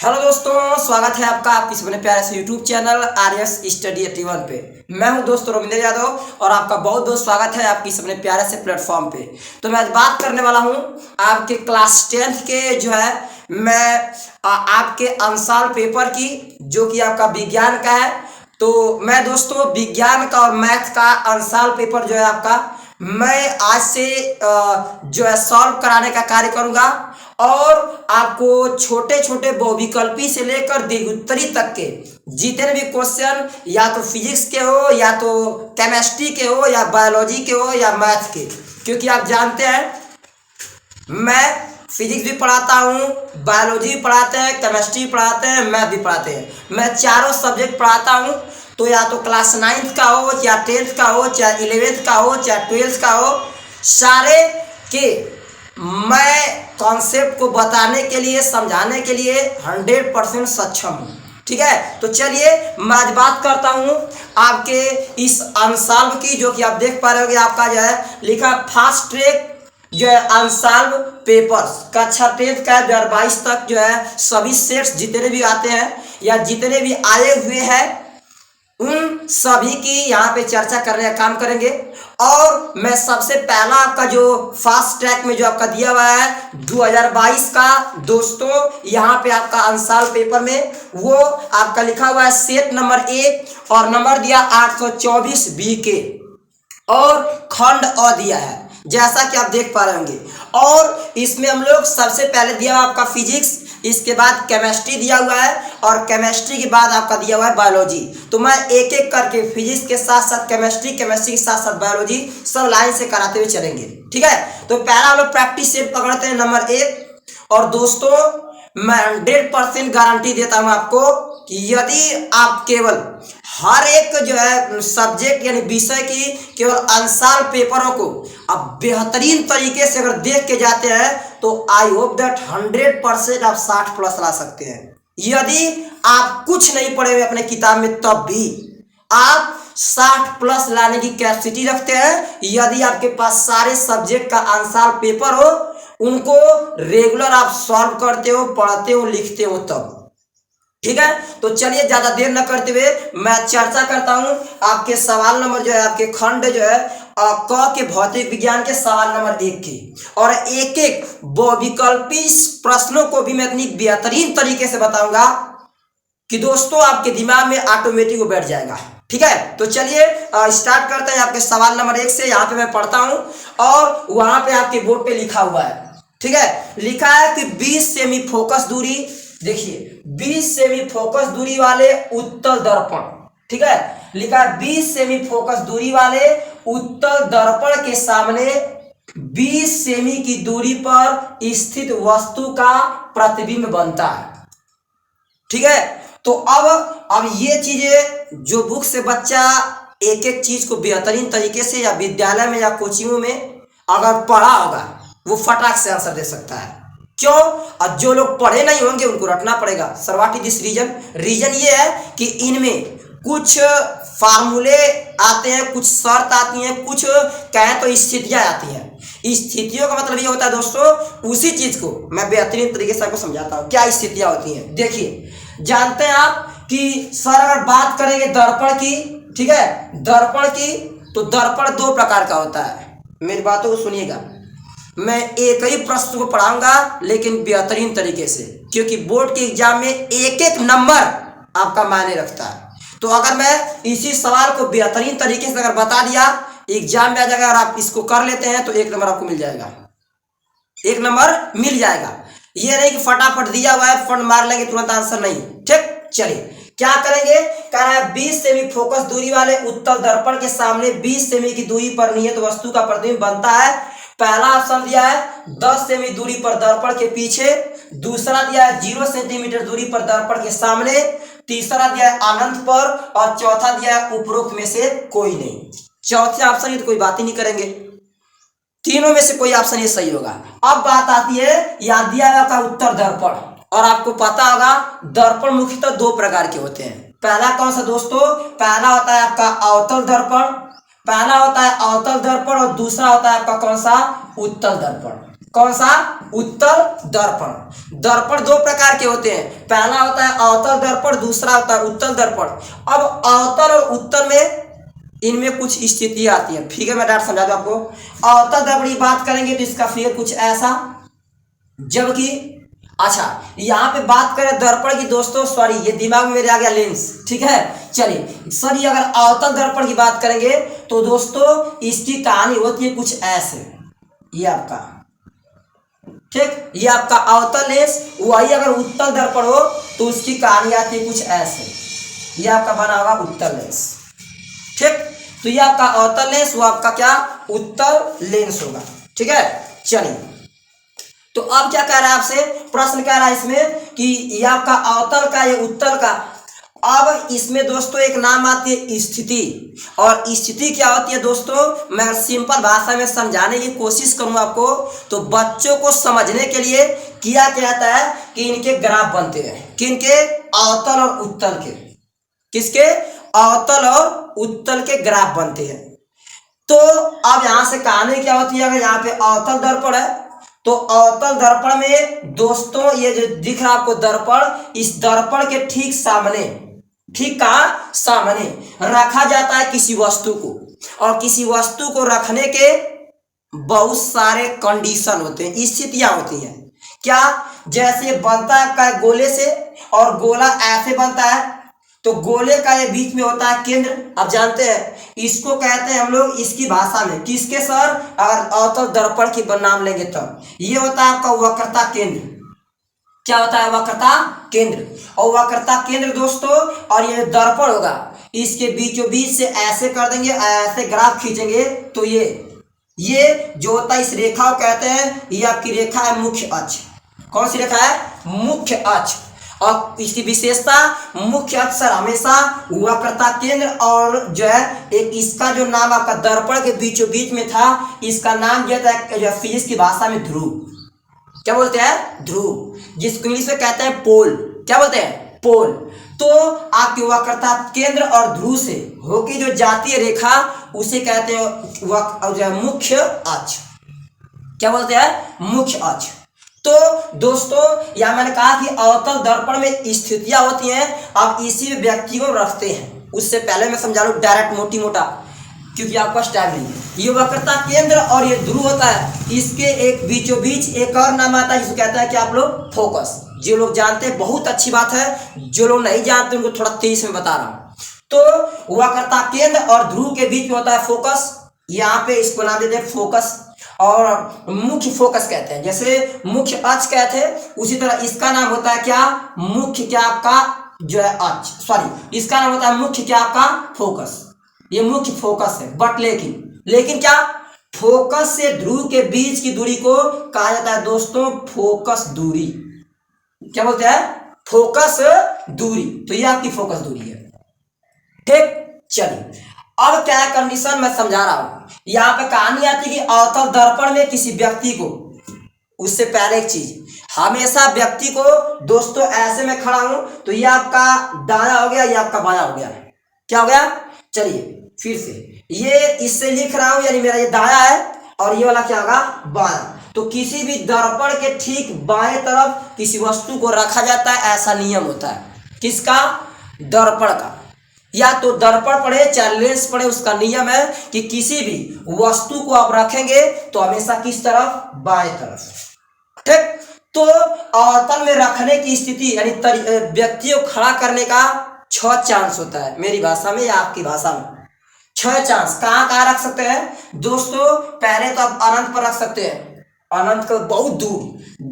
Hello दोस्तों, स्वागत है आपका आपके अपने प्यारे से यूट्यूब चैनल आरएस स्टडी 81 पे। मैं हूं दोस्तों रविंद्र यादव और आपका बहुत बहुत स्वागत है आपकी अपने प्यारे से प्लेटफॉर्म पे। तो मैं आज बात करने वाला हूं आपके क्लास 10th के जो है मैं आपके अंशाल पेपर की, जो कि आपका विज्ञान का है। तो मैं दोस्तों विज्ञान का और मैथ का अंशाल पेपर जो है आपका मैं आज से जो है सॉल्व कराने का कार्य करूंगा और आपको छोटे छोटे बहुविकल्पी से लेकर दीर्घोत्तरी तक के जितने भी क्वेश्चन या तो फिजिक्स के हो या तो केमिस्ट्री के हो या बायोलॉजी के हो या मैथ के, क्योंकि आप जानते हैं मैं फिजिक्स भी पढ़ाता हूँ, बायोलॉजी भी पढ़ाते हैं, केमिस्ट्री भी पढ़ाते हैं, मैथ भी पढ़ाते हैं। मैं चारों सब्जेक्ट पढ़ाता हूँ। तो या तो क्लास 9th का हो या 10th का हो चाहे 11th का हो चाहे 12th का हो, सारे के मैं कॉन्सेप्ट को बताने के लिए समझाने के लिए 100% सक्षम हूँ। ठीक है, तो चलिए मैं आज बात करता हूँ आपके इस अंशाल्व की, जो कि आप देख पा रहे होंगे आपका जो है लिखा फास्ट ट्रैक जो है अंशाल्व पेपर्स कक्षा 10th का 2022 तक जो है सभी सेट्स जितने भी आते हैं या जितने भी आए हुए हैं उन सभी की यहाँ पे चर्चा करने का काम करेंगे। और मैं सबसे पहला आपका जो फास्ट ट्रैक में जो आपका दिया हुआ है 2022 का दोस्तों, यहाँ पे आपका अंशाल पेपर में वो आपका लिखा हुआ है सेट नंबर 1 और नंबर दिया 824 बी के और खंड अ दिया है, जैसा कि आप देख पा रहे होंगे। और इसमें हम लोग सबसे पहले दिया हुआ आपका फिजिक्स, इसके बाद केमिस्ट्री दिया हुआ है और केमिस्ट्री के बाद आपका दिया हुआ है बायोलॉजी। तो मैं एक एक करके फिजिक्स के साथ साथ केमिस्ट्री, केमिस्ट्री के साथ साथ बायोलॉजी सब लाइन से कराते हुए चलेंगे। ठीक है, तो पहला हम लोग प्रैक्टिस सेट पकड़ते हैं नंबर 1। और दोस्तों मैं 100% गारंटी देता हूं आपको कि यदि आप केवल हर एक जो है सब्जेक्ट यानी विषय की केवल अंशाल पेपरों को आप बेहतरीन तरीके से अगर देख के जाते हैं तो आई होप दैट 100% आप 60+ ला सकते हैं। यदि आप कुछ नहीं पढ़े हुए अपने किताब में तब भी आप 60+ लाने की कैपेसिटी रखते हैं, यदि आपके पास सारे सब्जेक्ट का अंशाल पेपर हो, उनको रेगुलर आप सॉल्व करते हो, पढ़ते हो, लिखते हो तब। ठीक है, तो चलिए ज्यादा देर न करते हुए मैं चर्चा करता हूं आपके सवाल नंबर जो है आपके खंड जो है क के भौतिक विज्ञान के सवाल नंबर 1 की। और एक एक बहुविकल्पी प्रश्नों को भी मैं इतनी बेहतरीन तरीके से बताऊंगा कि दोस्तों आपके दिमाग में ऑटोमेटिक वो बैठ जाएगा। ठीक है, तो चलिए स्टार्ट करते हैं आपके सवाल नंबर 1 से। यहाँ पे मैं पढ़ता हूं और वहां पे आपके बोर्ड पे लिखा हुआ है। ठीक है, लिखा है कि 20 सेमी फोकस दूरी, देखिए 20 सेमी फोकस दूरी वाले उत्तल दर्पण। ठीक है, लिखा है 20 सेमी फोकस दूरी वाले उत्तल दर्पण के सामने 20 सेमी की दूरी पर स्थित वस्तु का प्रतिबिंब बनता है। ठीक है, तो अब ये चीजें जो बुक से बच्चा एक एक चीज को बेहतरीन तरीके से या विद्यालय में या कोचिंगों में अगर पढ़ा होगा वो फटाक से आंसर दे सकता है। क्यों? और जो लोग पढ़े नहीं होंगे उनको रटना पड़ेगा। Sir what is this reason ये है कि इनमें कुछ फार्मूले आते हैं, कुछ शर्त आती हैं, कुछ कहें तो स्थितियां आती हैं। स्थितियों का मतलब ये होता है दोस्तों, उसी चीज को मैं बेहतरीन तरीके से आपको समझाता हूं क्या स्थितियां होती हैं। देखिए, जानते हैं आप कि सर अगर बात करेंगे दर्पण की, ठीक है, दर्पण की, तो दर्पण 2 प्रकार का होता है। मेरी बातों को सुनिएगा, मैं एक ही प्रश्न को पढ़ाऊंगा लेकिन बेहतरीन तरीके से, क्योंकि बोर्ड के एग्जाम में एक एक नंबर आपका मायने रखता है। तो अगर मैं इसी सवाल को बेहतरीन तरीके से अगर बता दिया, एग्जाम में आ जाएगा। और आप इसको कर लेते हैं तो 1 नंबर आपको मिल जाएगा, 1 नंबर मिल जाएगा। ये नहीं कि फटाफट दिया हुआ है फंड मार लेंगे तुरंत आंसर, नहीं। ठीक, चलिए क्या करेंगे। कह रहा है 20 सेमी फोकस दूरी वाले उत्तल दर्पण के सामने 20 सेमी की दूरी पर नियत वस्तु का प्रतिबिंब बनता है। पहला ऑप्शन दिया है 10 सेमी दूरी पर दर्पण के पीछे, दूसरा दिया है 0 सेंटीमीटर दूरी पर दर्पण के सामने, तीसरा दिया है अनंत पर और चौथा दिया है उपरोक्त में से कोई नहीं। चौथे ऑप्शन की तो कोई बात ही नहीं करेंगे, तीनों में से कोई ऑप्शन ये सही होगा। अब बात आती है याद दिया का उत्तर दर्पण। और आपको पता होगा दर्पण मुख्यतः 2 प्रकार के होते हैं। पहला कौन सा दोस्तों? पहला होता है आपका अवतल दर्पण, पहला होता है अवतल दर्पण और दूसरा होता है आपका कौन सा? उत्तल दर्पण। कौन सा? उत्तल दर्पण। दर्पण दो प्रकार के होते हैं, पहला होता है अवतल दर्पण, दूसरा होता है उत्तल दर्पण। अब अवतल और उत्तल में इनमें कुछ स्थितियां आती हैं। फिगर में डाट समझा दो आपको। अवतल दर्पण की बात करेंगे तो इसका फिगर कुछ ऐसा, जबकि अच्छा यहाँ पे बात करें दर्पण की दोस्तों, सॉरी ये दिमाग में मेरे आ गया लेंस, ठीक है। चलिए सर, ये अगर अवतल दर्पण की बात करेंगे तो दोस्तों इसकी कहानी होती है कुछ ऐसे, ये आपका, ठीक, ये आपका अवतल लेंस। वही अगर उत्तल दर्पण हो तो उसकी कहानी आती है कुछ ऐसे, ये आपका बना होगा उत्तल लेंस, ठीक। तो ये आपका अवतल लेंस, वो आपका क्या? उत्तल लेंस होगा, ठीक है। चलिए तो अब क्या कह रहा है आपसे, प्रश्न कह रहा है इसमें कि ये आपका अवतल का, ये उत्तल का। अब इसमें दोस्तों एक नाम आती है स्थिति, और स्थिति क्या होती है दोस्तों, मैं सिंपल भाषा में समझाने की कोशिश करूंगा आपको, तो बच्चों को समझने के लिए किया जाता है कि इनके ग्राफ बनते हैं, किनके? अवतल और उत्तल के। किसके? अवतल और उत्तल के ग्राफ बनते हैं। तो अब यहां से कहानी क्या होती है, अगर यहाँ पे अवतल दर्पण है तो अवतल दर्पण में दोस्तों ये जो दिख रहा है आपको दर्पण, इस दर्पण के ठीक सामने, ठीक कहाँ? सामने रखा जाता है किसी वस्तु को, और किसी वस्तु को रखने के बहुत सारे कंडीशन होते हैं, स्थितियां होती हैं। क्या? जैसे बनता है गोले से, और गोला ऐसे बनता है, तो गोले का ये बीच में होता है केंद्र। आप जानते हैं इसको कहते हैं हम लोग इसकी भाषा में, किसके सर? अगर अवतल दर्पण की नाम लेंगे तब ये होता है आपका वक्रता केंद्र। क्या होता है? वक्रता केंद्र। और वक्रता केंद्र दोस्तों, और ये दर्पण होगा, इसके बीचों बीच से ऐसे कर देंगे, ऐसे ग्राफ खींचेंगे तो ये जो होता है इस रेखा को कहते हैं, ये आपकी रेखा है मुख्य अक्ष। कौन सी रेखा है? मुख्य अक्ष। और इसकी विशेषता, मुख्य अक्ष सर हमेशा वक्रता केंद्र, और जो है एक इसका जो नाम आपका दर्पण के बीचों बीच में था, इसका नाम दिया था फिजिक्स की भाषा में ध्रुव। क्या बोलते हैं? ध्रुव, जिसको इंग्लिश में कहते हैं पोल। क्या बोलते हैं? पोल। तो आपकी वक्रता केंद्र और ध्रुव से होगी जो जातीय रेखा, उसे कहते हैं मुख्य अक्ष। क्या बोलते हैं? मुख्य अक्ष। तो दोस्तों यहां मैंने कहा कि अवतल दर्पण में स्थितियां होती हैं, आप इसी व्यक्ति को रखते हैं। उससे पहले मैं समझा लूं डायरेक्ट मोटी मोटा, क्योंकि आपका टाइम नहीं है। ये वक्रता केंद्र और ये ध्रुव होता है, इसके एक बीचों बीच एक और नाम आता है जिसको कहते हैं कि आप लोग फोकस। जो लोग जानते हैं बहुत अच्छी बात है, जो लोग नहीं जानते उनको थोड़ा तेज में बता रहा हूं। तो वक्रता केंद्र और ध्रुव के बीच में होता है फोकस। यहाँ पे इसको नाम देते हैं फोकस, और मुख्य फोकस कहते हैं। जैसे मुख्य अक्ष कहते हैं, उसी तरह इसका नाम होता है क्या? मुख्य क्या आपका जो है अक्ष, सॉरी इसका नाम होता है मुख्य क्या आपका? फोकस। ये मुख्य फोकस है। बट लेकिन क्या? फोकस से ध्रुव के बीच की दूरी को कहा जाता है दोस्तों फोकस दूरी। क्या बोलते हैं? फोकस दूरी। तो ये आपकी फोकस दूरी है, ठीक। चलिए अब क्या है कंडीशन, मैं समझा रहा हूं। यहां पे कहानी आती है कि अवतल दर्पण में किसी व्यक्ति को, उससे पहले एक चीज, हमेशा व्यक्ति को दोस्तों ऐसे में खड़ा हूं तो ये आपका दाया हो गया, ये आपका बाया हो गया। क्या हो गया? चलिए फिर से, ये इससे लिख रहा हूं, यानी मेरा ये दाया है और ये वाला क्या होगा? बाया। तो किसी भी दर्पण के ठीक बाएं तरफ किसी वस्तु को रखा जाता है, ऐसा नियम होता है। किसका? दर्पण का। या तो दर्पण पढ़े चाहे लेंस पढ़े, उसका नियम है कि किसी भी वस्तु को आप रखेंगे तो हमेशा किस तरफ? बाएं तरफ, ठीक। तो अवतल में रखने की स्थिति यानी व्यक्ति को खड़ा करने का 6 चांस होता है, मेरी भाषा में या आपकी भाषा में 6 चांस। कहाँ रख सकते हैं दोस्तों? पहले तो आप अनंत पर रख सकते हैं, अनंत को बहुत दूर,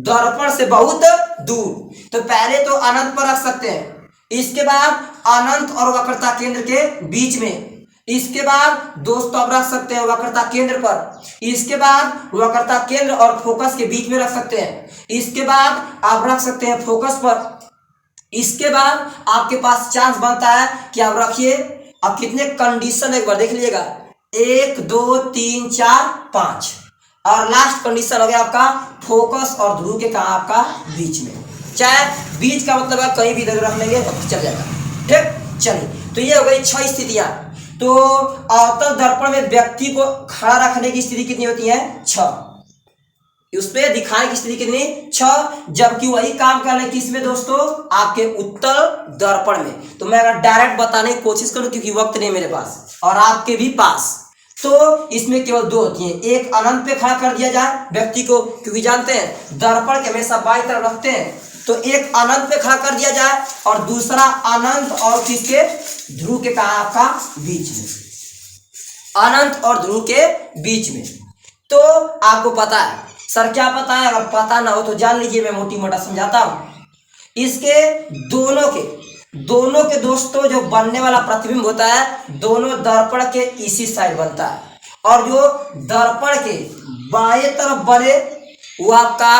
दर्पण से बहुत दूर। तो पहले तो अनंत पर रख सकते हैं, इसके बाद अनंत और वक्रता केंद्र के बीच में, इसके बाद दोस्तों आप रख सकते हैं वक्रता केंद्र पर, इसके बाद वक्रता केंद्र और फोकस के बीच में रख सकते हैं, इसके बाद आप रख सकते हैं फोकस पर, इसके बाद आपके पास चांस बनता है कि आप रखिए। अब कितने कंडीशन एक बार देख लीजिएगा, 1 2 3 4 5, और लास्ट कंडीशन हो गया आपका फोकस और ध्रुव के कहा? आपका बीच में। चाहे बीच का मतलब है कहीं भी इधर रख लेंगे तो चल जाएगा, ठीक। चलिए तो ये हो गई 6 स्थितियां। तो अवतल दर्पण में व्यक्ति को खड़ा रखने की स्थिति कितनी होती है? 6। उस पे दिखाने की स्थिति कितनी 6, जबकि वही काम कर रहे किसमें दोस्तों, आपके उत्तल दर्पण में। तो मैं अगर डायरेक्ट बताने की कोशिश करूं क्योंकि वक्त नहीं मेरे पास और आपके भी पास, तो इसमें केवल दो होती हैं, एक अनंत पे खड़ा कर दिया जाए व्यक्ति को, क्योंकि जानते हैं दर्पण के हमेशा बाईं तरफ रखते हैं, तो एक अनंत पे खड़ा कर दिया जाए और दूसरा अनंत और किसके, ध्रुव के कहा आपका बीच में, अनंत और ध्रुव के बीच में। तो आपको पता है सर, क्या पता है, अगर पता ना हो तो जान लीजिए, मैं मोटी मोटा समझाता हूं। इसके दोनों के दोस्तों जो बनने वाला प्रतिबिंब होता है, दोनों दर्पण के इसी साइड बनता है, और जो दर्पण के बाएं तरफ बने वो आपका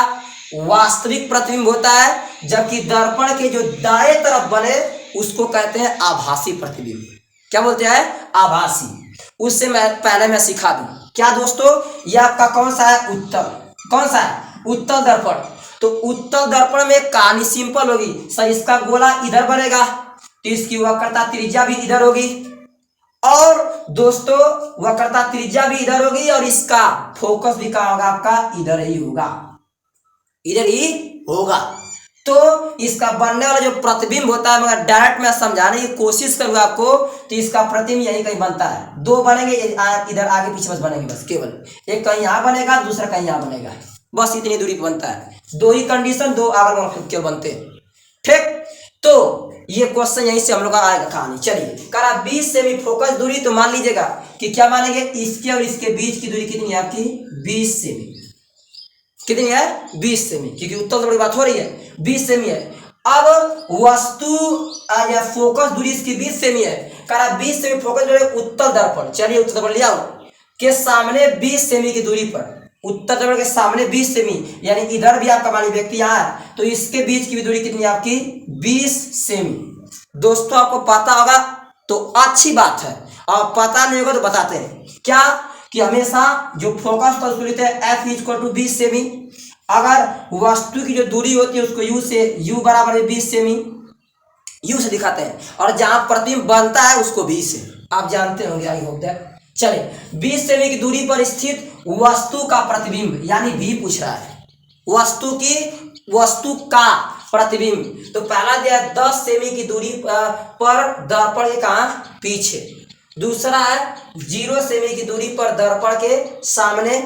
वास्तविक प्रतिबिंब होता है, जबकि दर्पण के जो दाएं तरफ बने उसको कहते हैं आभासी प्रतिबिंब। क्या बोलते हैं, आभासी। उससे मैं सिखा दूं क्या दोस्तों, ये आपका कौन सा है, उत्तल, कौन सा है, उत्तल दर्पण। तो उत्तल दर्पण में कहानी सिंपल होगी सर, इसका गोला इधर बनेगा तो इसकी वक्रता त्रिज्या भी इधर होगी, और दोस्तों वक्रता त्रिज्या भी इधर होगी, और इसका फोकस भी कहाँ होगा, आपका इधर ही होगा, इधर ही होगा। तो इसका बनने वाला जो प्रतिबिंब होता है, मगर डायरेक्ट मैं समझाने की कोशिश करूंगा आपको, तो इसका प्रतिबिंब यही कहीं बनता है, दो बनेंगे इधर आगे पीछे बस बनेंगे, बस केवल एक कहीं यहाँ बनेगा दूसरा कहीं यहाँ बनेगा, बस इतनी दूरी पर बनता है, दो ही कंडीशन, दो अगल बगल केवल बनते हैं। ठीक, तो ये क्वेश्चन यहीं से हम लोग का आएगा कहानी। चलिए करा 20 सेमी फोकस दूरी, तो मान लीजिएगा कि क्या मानेंगे, इसके और इसके बीच की दूरी कितनी है आपकी, 20 सेमी। कितनी है, 20 सेमी, क्योंकि उत्तल दर्पण की बात हो रही है, 20 सेमी है। अब वस्तु या फोकस दूरी इसकी 20 सेमी है, करा 20 सेमी फोकस दूरी उत्तल दर्पण, चलिए उत्तल दर्पण लिया के सामने 20 सेमी की दूरी पर, उत्तल दर्पण के सामने 20 सेमी, यानी इधर भी आपका मानी व्यक्ति यहाँ है, तो इसके बीच की भी दूरी कितनी है आपकी, 20 सेमी। दोस्तों आपको पता होगा तो अच्छी बात है, और पता नहीं होगा तो बताते हैं क्या, कि हमेशा जो फोकस पर सूत्र है F = 20 सेमी, अगर वस्तु की जो दूरी होती है उसको U बराबर 20 सेमी, U से दिखाते हैं, और जहां प्रतिबिंब बनता है उसको V से, आप जानते होंगे, आई होप दैट। चलिए 20 सेमी की दूरी पर स्थित वस्तु का प्रतिबिंब, यानी V पूछ रहा है, वस्तु का प्रतिबिंब, तो पहला दिया 10 सेमी की दूरी पर दर्पण के कहां, पीछे, दूसरा है 0 सेमी की दूरी पर दर्पण के सामने,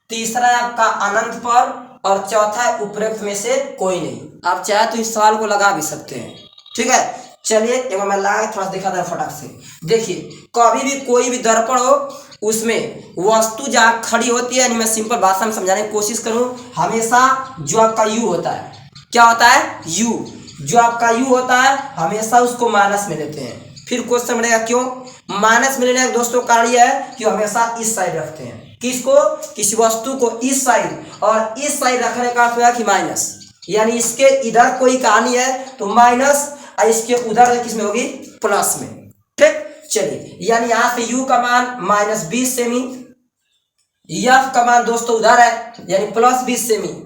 तीसरा है आपका अनंत पर, और चौथा है उपरोक्त में से कोई नहीं। आप चाहे तो इस सवाल को लगा भी सकते हैं, ठीक है। चलिए एक बार मैं लगा थोड़ा दिखा था फटाक से। देखिए कभी भी कोई भी दर्पण हो, उसमें वस्तु जहाँ खड़ी होती है, यानी मैं सिंपल भाषा में समझाने की कोशिश करूँ, हमेशा जो आपका U होता है, क्या होता है, U, जो आपका U होता है हमेशा उसको माइनस में लेते हैं। फिर क्वेश्चन बनेगा क्यों माइनस में लेने का, दोस्तों कारण यह है कि हमेशा इस साइड रखते हैं, किसको, किसी वस्तु को इस साइड, और इस साइड रखने का अर्थ हुआ कि माइनस, यानी इसके इधर कोई कहानी है तो माइनस, और इसके उधर किसमें होगी, प्लस में। ठीक, चलिए यानी यहां से U का मान -20 सेमी, F का मान दोस्तों उधर है यानी +20 सेमी।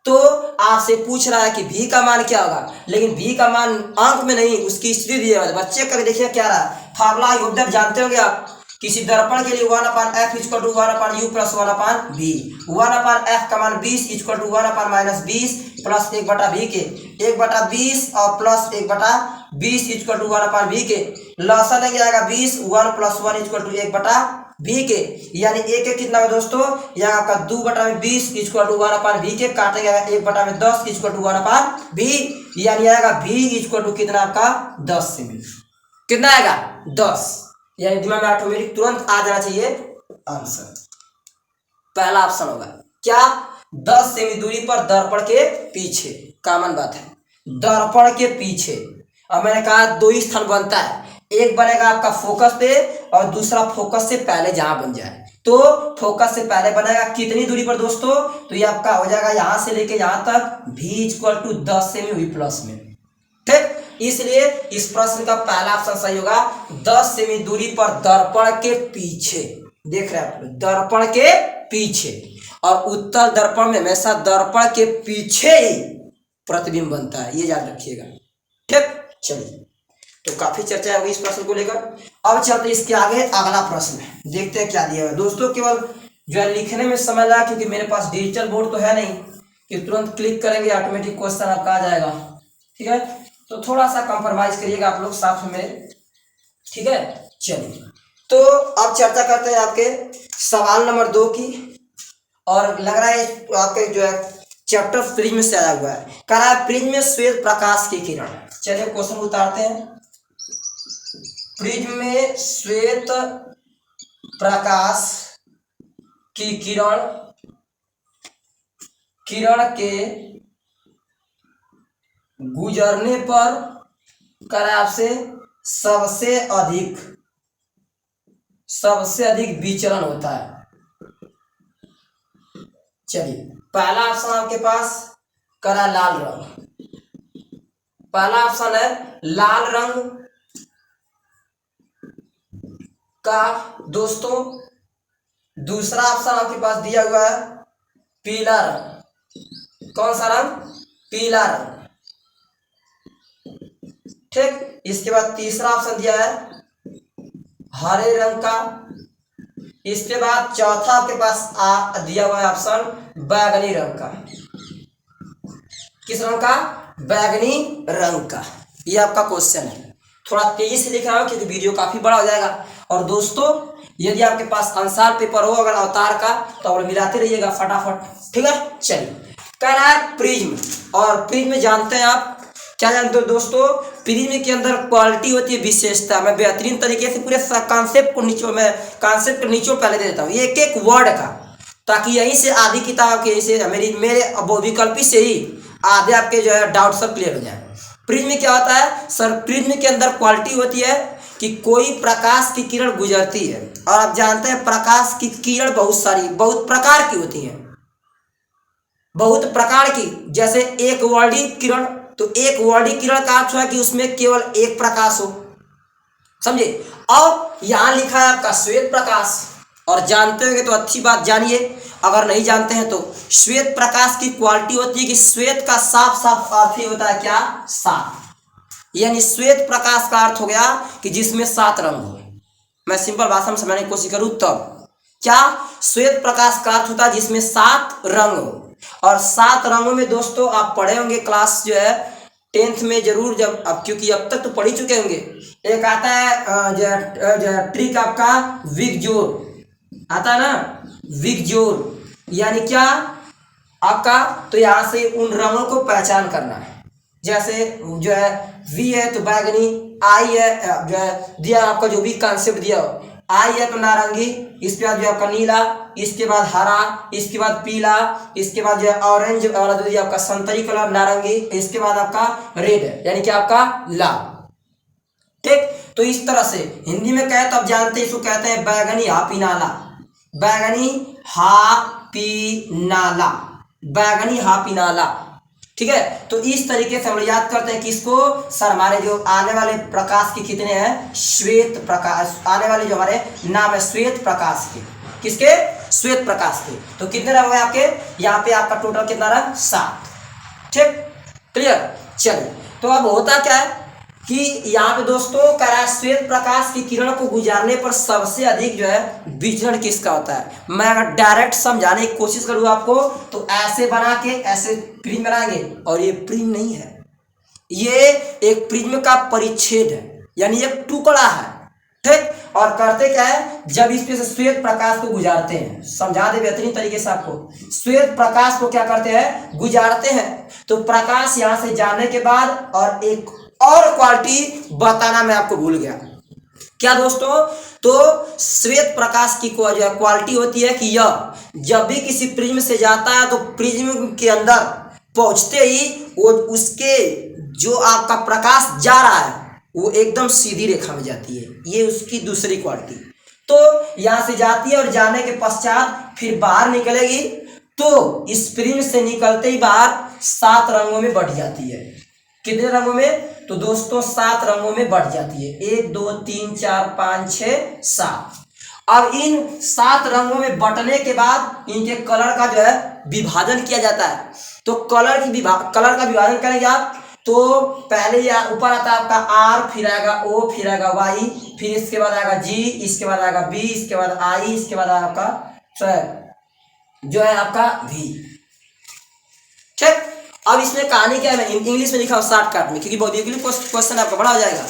तो आपसे पूछ रहा है कि V का मान क्या होगा, लेकिन V का मान अंक में नहीं, उसकी स्थिति दिया हुआ है, बच्चे करके देखिए क्या रहा है, फार्मूला योगदान जानते होंगे आप, किसी दर्पण के लिए 1/f = 1/u + 1/v, 1/f का मान 20 = 1/-20 प्लस 1/v के 1/20 और प्लस 1/20 = 1/v के, लसा देंगे आएगा 20, 1 + 1 = 1/v के, यानी एक कितना है दोस्तों, यहाँ आपका 2/20 = 1/v के, काटेंगे 1/10 = 1/v, यानी आएगा v = कितना आपका 10 सेमी, कितना आएगा 10, यानी दिमाग में ऑटोमेटिक तुरंत आ जाना चाहिए आंसर, पहला ऑप्शन होगा क्या, 10 सेमी दूरी पर दर्पण के पीछे, कॉमन बात है, दर्पण के पीछे। अब मैंने कहा दो ही स्थान बनता है, एक बनेगा आपका फोकस पे और दूसरा फोकस से पहले जहां बन जाए, तो फोकस से पहले बनेगा कितनी दूरी पर दोस्तों, तो ये आपका हो जाएगा यहां से लेके यहां तक v = 10 सेमी हुई प्लस में। ठीक, इसलिए इस प्रश्न का पहला ऑप्शन सही होगा, 10 सेमी दूरी पर दर्पण के पीछे, देख रहे हैं आप, दर्पण के पीछे, और उत्तल दर्पण में हमेशा दर्पण के पीछे ही प्रतिबिंब बनता है, ये याद रखिएगा। ठीक, चलिए तो काफी चर्चा होगी इस प्रश्न को लेकर। अब चलते इसके आगे अगला प्रश्न है, देखते हैं क्या दिया हुआ है दोस्तों। केवल जो है लिखने में समय लगा, क्योंकि मेरे पास डिजिटल बोर्ड तो है नहीं कि तुरंत क्लिक करेंगे ऑटोमेटिक क्वेश्चन आपका आ जाएगा। ठीक है, तो थोड़ा सा कंप्रोमाइज करिएगा आप लोग साथ में मेरे। ठीक है, चलिए तो अब चर्चा करते हैं आपके सवाल नंबर 2 की। और लग रहा है आपके जो है चैप्टर प्रिज्म से आया हुआ है। कह रहा है प्रिज्म में श्वेत प्रकाश की किरण। चलिए क्वेश्चन उतारते हैं। प्रिज्म में श्वेत प्रकाश की किरण के गुजरने पर कह रहा है आपसे सबसे अधिक विचलन होता है। चलिए पहला ऑप्शन आपके पास करा लाल रंग। पहला ऑप्शन है लाल रंग का दोस्तों। दूसरा ऑप्शन आपके पास दिया हुआ है पीला रंग। कौन सा रंग? पीला रंग। ठीक, इसके बाद तीसरा ऑप्शन दिया है हरे रंग का। इसके बाद चौथा आपके पास दिया हुआ है ऑप्शन बैगनी रंग का। किस रंग का? बैगनी रंग का। ये आपका क्वेश्चन है। थोड़ा तेजी से लिख रहा हूं क्योंकि वीडियो काफी बड़ा हो जाएगा। और दोस्तों यदि आपके पास आंसर पेपर हो अगर अवतार का तो और मिलाते रहिएगा फटाफट। ठीक है, चलिए कह रहा है प्रिज्म। और प्रिज्म जानते हैं आप क्या जानते हो दोस्तों? प्रिज्म के अंदर क्वालिटी होती है विशेषता। मैं बेहतरीन तरीके से पूरे कॉन्सेप्ट को निचोड़ पहले दे देता हूँ एक एक वर्ड का, ताकि यहीं से आधी किताब के से मेरे विकल्पी से ही आधे आपके जो है डाउट सब क्लियर हो जाए। प्रिज्म क्या होता है सर? प्रिज्म के अंदर क्वालिटी होती है कि कोई प्रकाश की किरण गुजरती है। और आप जानते हैं प्रकाश की किरण बहुत प्रकार की होती हैं। बहुत प्रकार की, जैसे एक वर्णी किरण। तो एक वर्णी किरण का अर्थ है कि उसमें केवल एक प्रकाश हो, समझे। और यहां लिखा है आपका श्वेत प्रकाश। और जानते होंगे तो अच्छी बात जानिए, अगर नहीं जानते हैं तो श्वेत प्रकाश की क्वालिटी होती है कि श्वेत का साफ साफ अर्थ ही होता है क्या? सात। यानी श्वेत प्रकाश का अर्थ हो गया कि जिसमें 7 रंग हो। मैं सिंपल भाषा में समझाने की कोशिश करूं तब क्या श्वेत प्रकाश का अर्थ होता है जिसमें 7 रंग हो। और 7 रंगों में दोस्तों आप पढ़े होंगे क्लास जो है 10th में जरूर, जब अब क्योंकि अब तक तो पढ़ ही चुके होंगे। एक आता है ट्रिक आपका विगजोर आता है ना, विगजोर यानी क्या आपका? तो यहाँ से उन रंगों को पहचान करना है। जैसे जो है वी है तो बैगनी, आई है जो है दिया आपका जो भी कॉन्सेप्ट दिया हो, आई है तो नारंगी, इसके बाद जो आपका नीला, इसके बाद हरा, इसके बाद पीला, इसके बाद जो है ऑरेंज वाला जो दिया आपका संतरी कलर नारंगी, इसके बाद आपका रेड है यानी कि आपका लाल। ठीक, तो इस तरह से हिंदी में कहे तो आप जानते हैं इसको कहते हैं बैगनी हापीनाला। बैगनी हापीनाला, बैगनी हापीनाला। ठीक है, तो इस तरीके से हम याद करते हैं कि इसको सर हमारे जो आने वाले प्रकाश के कितने हैं? श्वेत प्रकाश। आने वाले जो हमारे नाम है श्वेत प्रकाश के। किसके? श्वेत प्रकाश के। तो कितने रंग है आपके? यहाँ पे आपका टोटल कितना रंग? 7। ठीक, क्लियर। चलिए, तो अब होता क्या है कि यहाँ पे दोस्तों कह रहा है श्वेत प्रकाश की किरण को गुजारने पर सबसे अधिक जो है विचलन किसका होता है। मैं अगर डायरेक्ट समझाने की कोशिश करूँ आपको तो ऐसे बना के ऐसे प्रिज्म बनाएंगे, और ये प्रिज्म नहीं है, ये एक प्रिज्म का परिच्छेद है यानी एक टुकड़ा है। ठीक, और करते क्या है जब इस पे से श्वेत प्रकाश को गुजारते हैं, समझा दे बेहतरीन तरीके से आपको। श्वेत प्रकाश को क्या करते हैं? गुजारते हैं। तो प्रकाश यहां से जाने के बाद और एक और क्वालिटी बताना मैं आपको भूल गया। क्या दोस्तों? तो श्वेत प्रकाश की जो क्वालिटी होती है कि यह जब भी किसी प्रिज्म से जाता है तो प्रिज्म के अंदर पहुंचते ही वो उसके जो आपका प्रकाश जा रहा है वो एकदम सीधी रेखा में जाती है। ये उसकी दूसरी क्वालिटी। तो यहां से जाती है और जाने के पश्चात फिर बाहर निकलेगी तो इस प्रिज्म से निकलते ही बाहर 7 रंगों में बढ़ जाती है। कितने रंगों में? तो दोस्तों 7 रंगों में बढ़ जाती है। 1 2 3 4 5 6 7। अब इन 7 रंगों में बंटने के बाद इनके कलर का जो है विभाजन किया जाता है। तो कलर का विभाजन करेंगे आप तो पहले यह ऊपर आता है आपका आर, फिर आएगा ओ, फिर आएगा वाई, फिर इसके बाद आएगा जी, इसके बाद आएगा बी, इसके बाद आई, इसके बाद आएगा आपका जो है आपका V। ठीक, अब इसमें कहानी क्या है, मैं इंग्लिश में लिखा हूँ शॉर्टकट में, क्योंकि बहुत क्वेश्चन आपका बड़ा हो जाएगा।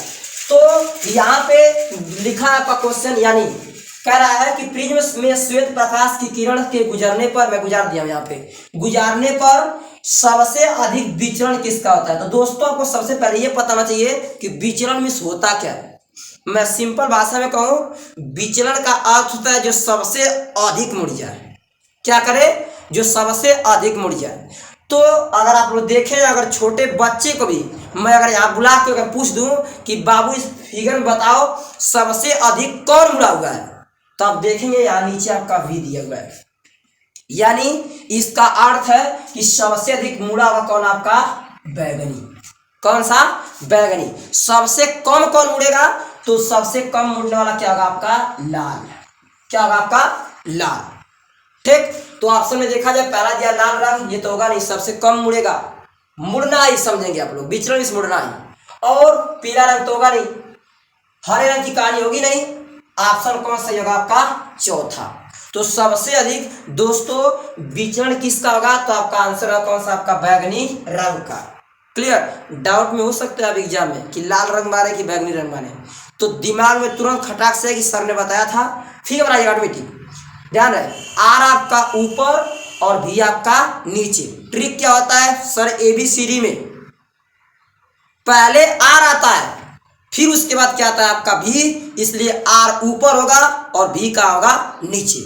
तो यहाँ पे लिखा है आपका क्वेश्चन, यानी कह रहा है कि प्रिज्म में श्वेत प्रकाश की किरण के गुजरने पर, मैं गुजार दिया हूं यहाँ पे, गुजारने पर सबसे अधिक विचरण किसका होता है। तो दोस्तों आपको सबसे पहले ये पता होना चाहिए कि विचरण मीन्स होता क्या है। मैं सिंपल भाषा में कहूँ, विचलन का अर्थ होता है जो सबसे अधिक मुड़ जाए। क्या करे, जो सबसे अधिक मुड़ जाए। तो अगर आप लोग देखें, अगर छोटे बच्चे को भी मैं अगर यहाँ बुला के अगर पूछ दूं कि बाबू इस फिगर में बताओ सबसे अधिक कौन मुड़ा हुआ है, तो आप देखेंगे यहाँ नीचे आपका V दिया हुआ है, यानी इसका अर्थ है कि सबसे अधिक मुड़ा हुआ कौन, आपका बैगनी। कौन सा, बैगनी। सबसे कम कौन मुड़ेगा, तो सबसे कम मुड़ने वाला क्या होगा, आपका लाल। क्या होगा, आपका लाल। ठीक, तो ऑप्शन में देखा जाए पहला दिया लाल रंग, ये तो होगा नहीं, सबसे कम मुड़ेगा, मुड़ना ही समझेंगे आप लोग, विचलन इस मुड़ना ही। और पीला रंग तो होगा नहीं, हरे रंग की कहानी होगी नहीं। ऑप्शन कौन सही होगा, आपका चौथा। तो सबसे अधिक दोस्तों विचरण किसका होगा, तो आपका आंसर होगा कौन सा, आपका बैगनी रंग का। क्लियर, डाउट में हो सकता है अब एग्जाम में कि लाल रंग मारे कि बैगनी रंग मारे, तो दिमाग में तुरंत खटाक से कि सर ने बताया था, ठीक है बनाइएगा ऑटोमेटिक। ध्यान रहे, आर आपका ऊपर और V आपका नीचे। ट्रिक क्या होता है सर, ABCD में पहले आर आता है, फिर उसके बाद क्या आता है आपका V, इसलिए आर ऊपर होगा और V का होगा नीचे।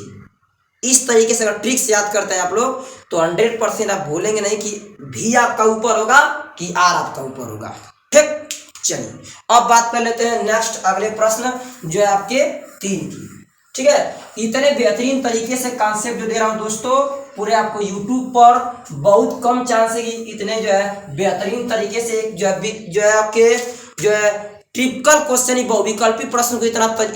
इस तरीके से अगर ट्रिक से याद करते हैं आप लोग, तो 100% आप भूलेंगे नहीं कि V आपका ऊपर होगा कि आर आपका ऊपर होगा। ठीक, चलिए अब बात कर लेते हैं नेक्स्ट अगले प्रश्न, जो है आपके 3 की। ठीक है, इतने बेहतरीन तरीके से कॉन्सेप्ट जो दे रहा हूं दोस्तों, पूरे आपको YouTube पर बहुत कम चांस है कि इतने जो है बेहतरीन तरीके से जो है आपके जो है ट्रिपिकल क्वेश्चन ही बहुविकल्पी प्रश्न को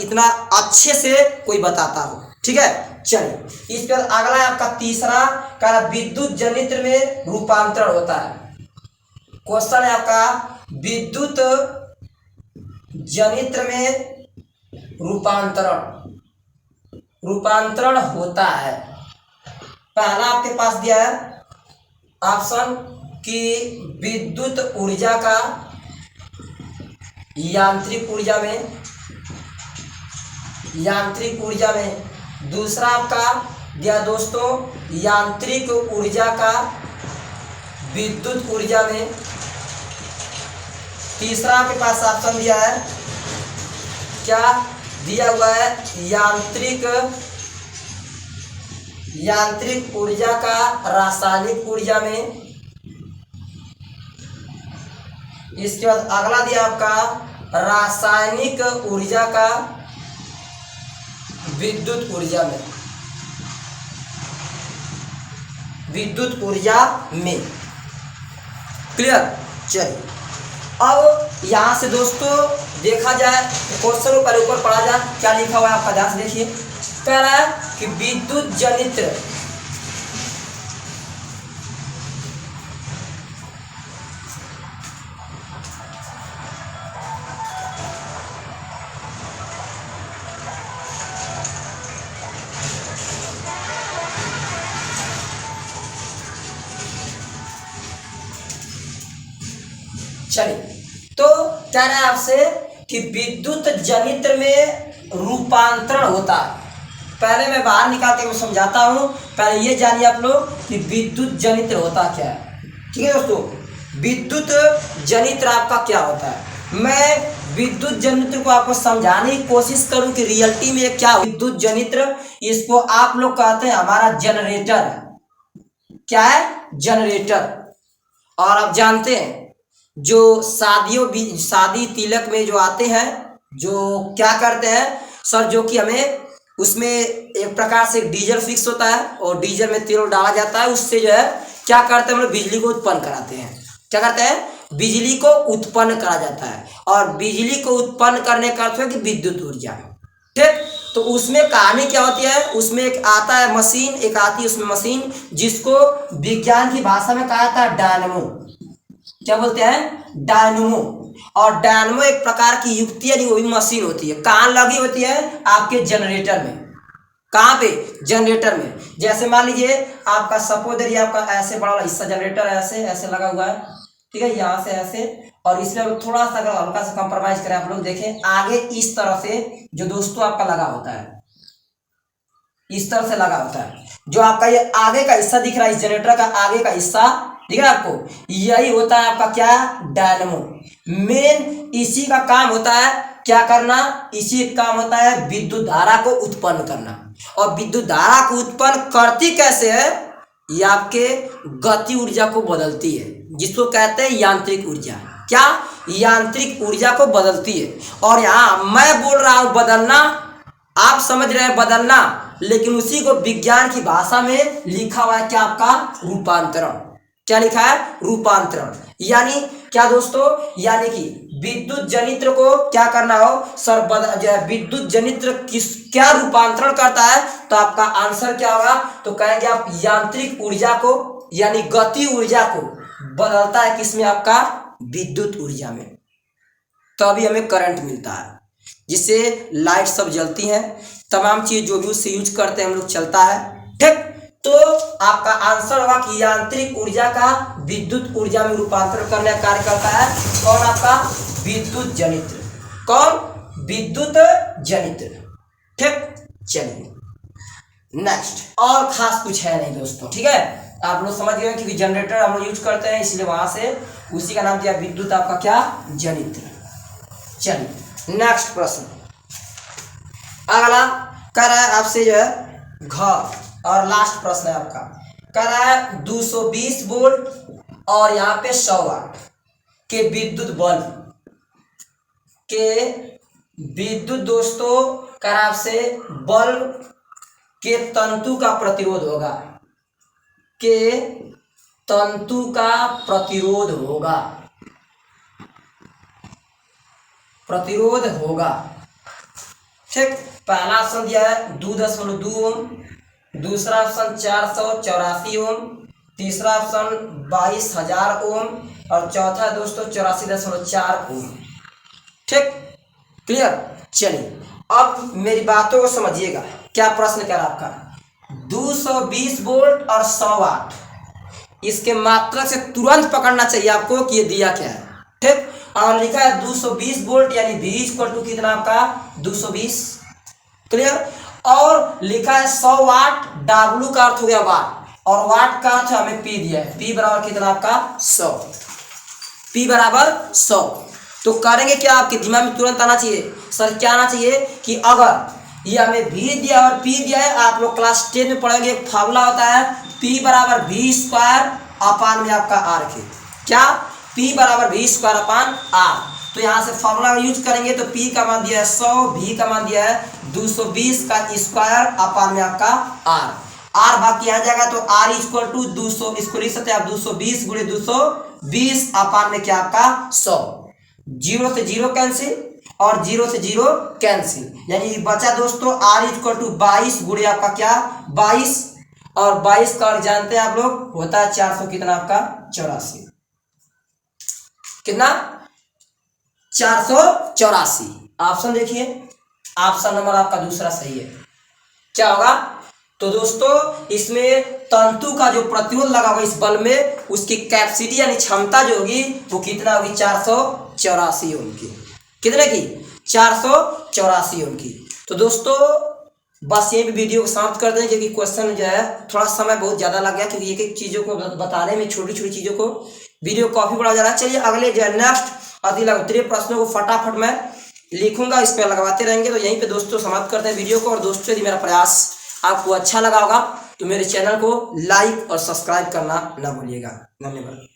इतना अच्छे से कोई बताता हो। ठीक है, चलिए इसके बाद अगला है आपका तीसरा, का विद्युत जनित्र में रूपांतरण होता है। क्वेश्चन है आपका विद्युत जनित्र में रूपांतरण होता है। पहला आपके पास दिया है ऑप्शन कि विद्युत ऊर्जा का यांत्रिक ऊर्जा में। दूसरा आपका दिया दोस्तों यांत्रिक ऊर्जा का विद्युत ऊर्जा में। तीसरा आपके पास ऑप्शन दिया है, क्या दिया हुआ है, यांत्रिक ऊर्जा का रासायनिक ऊर्जा में। इसके बाद अगला दिया आपका रासायनिक ऊर्जा का विद्युत ऊर्जा में। क्लियर, चलिए अब यहां से दोस्तों देखा जाए क्वेश्चन को पहले ऊपर पढ़ा जाए, क्या लिखा हुआ है आपका ध्यान से देखिए। कह रहा है कि विद्युत जनित्र चलिए, तो कह रहा है आपसे कि विद्युत जनित्र में रूपांतरण होता है। पहले मैं बाहर निकाल के मैं समझाता हूं, पहले ये जानिए आप लोग कि विद्युत जनित्र होता क्या है। ठीक है दोस्तों, विद्युत जनित्र आपका क्या होता है। मैं विद्युत जनित्र को आपको समझाने की कोशिश करूं कि रियलिटी में क्या विद्युत जनित्र, इसको आप लोग कहते हैं हमारा जनरेटर। क्या है, जनरेटर। और आप जानते हैं जो शादी तिलक में जो आते हैं, जो क्या करते हैं सर, जो कि हमें उसमें एक प्रकार से डीजल फिक्स होता है और डीजल में तेल डाला जाता है, उससे जो है क्या करते हैं हम लोग बिजली को उत्पन्न कराते हैं। क्या करते हैं, बिजली को उत्पन्न करा जाता है। और बिजली को उत्पन्न करने का अर्थ है कि विद्युत ऊर्जा। ठीक, तो उसमें कहानी क्या होती है, उसमें एक आता है मशीन, एक आती है उसमें मशीन, जिसको विज्ञान की भाषा में कहा जाता है डायनमो। क्या बोलते हैं, डायनमो। और डायनमो एक प्रकार की युक्ति यानी वो भी मशीन होती है, कहाँ लगी होती है, आपके जनरेटर में। कहाँ पे? जनरेटर में। जैसे मान लीजिए आपका सपोज ये आपका ऐसे बड़ा हिस्सा जनरेटर ऐसे ऐसे लगा हुआ है, ठीक है, यहाँ से ऐसे, और इसमें थोड़ा सा अगर हल्का सा कंप्रोमाइज करें आप लोग देखें, आगे इस तरह से जो दोस्तों आपका लगा होता है, इस तरह से लगा होता है, जो आपका ये आगे का हिस्सा दिख रहा है, इस जनरेटर का आगे का हिस्सा दिख रहा है आपको, यही होता है आपका क्या? डायनेमो। मेन इसी का काम होता है क्या करना? इसी का काम होता है विद्युत धारा को उत्पन्न करना। और विद्युत धारा को उत्पन्न करती कैसे है? ये आपके गति ऊर्जा को बदलती है, जिसको कहते हैं यांत्रिक ऊर्जा। क्या? यांत्रिक ऊर्जा को बदलती है। और यहाँ मैं बोल रहा हूं बदलना, आप समझ रहे हैं बदलना, लेकिन उसी को विज्ञान की भाषा में लिखा हुआ है क्या? आपका रूपांतरण। क्या लिखा है? रूपांतरण। यानी क्या दोस्तों? यानी कि विद्युत जनित्र को क्या करना हो सर, विद्युत जनित्र किस क्या रूपांतरण करता है, तो आपका आंसर क्या होगा? तो कहेंगे आप यांत्रिक ऊर्जा को, यानी गति ऊर्जा को बदलता है किसमें? आपका विद्युत ऊर्जा में। तभी हमें करंट मिलता है, जिससे लाइट सब जलती हैं, तमाम चीज जो भी उससे यूज करते हैं हम लोग चलता है। ठीक, तो आपका आंसर होगा कि यांत्रिक ऊर्जा का विद्युत ऊर्जा में रूपांतरण करने का कार्य करता है कौन? आपका विद्युत जनित्र। कौन? विद्युत जनित्र। ठीक, चलिए नेक्स्ट। और खास कुछ है नहीं दोस्तों, ठीक है, आप लोग समझ गए कि जनरेटर हम लोग यूज करते हैं, इसलिए वहां से उसी का नाम दिया विद्युत आपका क्या? जनित्र। चलिए नेक्स्ट प्रश्न। अगला कह रहा है आपसे जो है घर, और लास्ट प्रश्न है आपका, कह रहा है 220 वोल्ट और यहाँ पे 100 वाट के विद्युत बल्ब के विद्युत दोस्तों कह रहा है आपसे बल्ब के तंतु का प्रतिरोध होगा, के तंतु का प्रतिरोध होगा, प्रतिरोध होगा। ठीक, पहला ऑप्शन दिया है 2.2 ओम, दूसरा ऑप्शन 484 ओम, तीसरा ऑप्शन 22,000 ओम, और चौथा दोस्तों 84.4 ओम। ठीक, क्लियर। चलिए अब मेरी बातों को समझिएगा, क्या प्रश्न क्या रहा आपका? 220 वोल्ट और 100 वाट, इसके मात्रक से तुरंत पकड़ना चाहिए आपको कि ये दिया क्या है। ठीक, और लिखा है 220 वोल्ट यानी V इक्वल टू कितना आपका? 220। क्लियर। और लिखा है 100 वाट, W का अर्थ हो गया वाट, और वाट का अर्थ हमें P दिया है, P बराबर कितना आपका? 100। P बराबर 100। तो करेंगे क्या? आपके दिमाग में तुरंत आना चाहिए सर, क्या आना चाहिए कि अगर ये हमें V दिया और P दिया है, आप लोग क्लास 10 में पढ़ेंगे, एक फार्मूला होता है P बराबर V स्क्वायर अपान में आपका R के। क्या? P बराबर V स्क्वायर अपान R। तो यहाँ से फार्मूला यूज करेंगे तो P का मान दिया है 100, V का मान दिया है 220 का स्क्वायर अपान में आपका R बाकी आ जाएगा, तो R इक्वल टू 200, इसको लिख सकते हैं आप 220 गुणे 220 अपान में क्या आपका? 100। 0 से 0 कैंसिल और 0 से 0 कैंसिल, यानी बचा दोस्तों R इक्वल टू 22 गुणे आपका क्या? 22, और 22 का जानते हैं आप लोग होता है 400 कितना आपका? 84। कितना? 484। ऑप्शन देखिए, ऑप्शन नंबर आपका दूसरा सही है। क्या होगा? तो दोस्तों इसमें तंतु का जो प्रतिरोध लगा हुआ इस बल्ब में, उसकी कैपेसिटी यानी क्षमता जो होगी वो कितना होगी? 484 ओम की। कितने की? 484 ओम की। तो दोस्तों बस ये भी वीडियो को समाप्त कर दें, क्योंकि क्वेश्चन जो है थोड़ा समय बहुत ज़्यादा लग गया, क्योंकि एक एक चीज़ों को बताने में, छोटी छोटी चीज़ों को वीडियो काफ़ी बड़ा जा रहा है। चलिए अगले जो है नेक्स्ट अगले उत्तरीय प्रश्नों को फटाफट मैं लिखूंगा, इस पर लगवाते रहेंगे। तो यहीं पे दोस्तों समाप्त करते हैं वीडियो को। और दोस्तों यदि मेरा प्रयास आपको अच्छा लगा होगा तो मेरे चैनल को लाइक और सब्सक्राइब करना ना भूलिएगा। धन्यवाद।